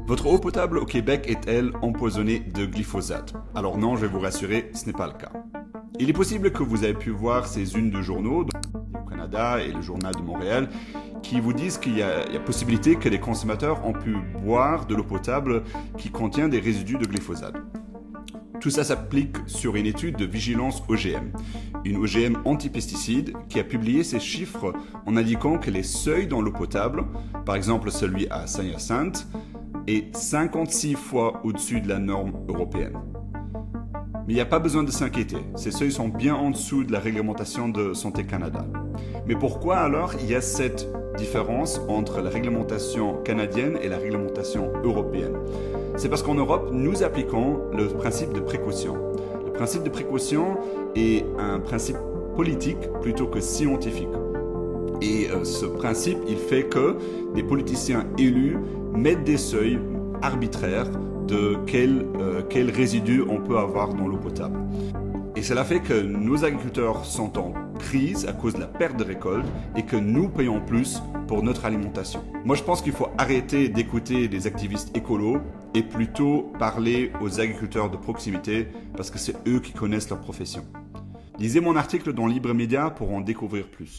Votre eau potable au Québec est-elle empoisonnée de glyphosate? Alors non, je vais vous rassurer, ce n'est pas le cas. Il est possible que vous avez pu voir ces unes de journaux au Canada et le Journal de Montréal qui vous disent qu'il y a possibilité que les consommateurs ont pu boire de l'eau potable qui contient des résidus de glyphosate. Tout ça s'applique sur une étude de vigilance OGM, une OGM anti-pesticide qui a publié ces chiffres en indiquant que les seuils dans l'eau potable, par exemple celui à Saint-Hyacinthe, est 56 fois au-dessus de la norme européenne. Mais il n'y a pas besoin de s'inquiéter, ces seuils sont bien en dessous de la réglementation de Santé Canada. Mais pourquoi alors il y a cette différence entre la réglementation canadienne et la réglementation européenne? C'est parce qu'en Europe, nous appliquons le principe de précaution. Le principe de précaution est un principe politique plutôt que scientifique. Et ce principe, il fait que des politiciens élus mettent des seuils arbitraires de quels résidus on peut avoir dans l'eau potable. Et cela fait que nos agriculteurs sont en crise à cause de la perte de récolte et que nous payons plus pour notre alimentation. Moi, je pense qu'il faut arrêter d'écouter des activistes écolos et plutôt parler aux agriculteurs de proximité parce que c'est eux qui connaissent leur profession. Lisez mon article dans Libre Média pour en découvrir plus.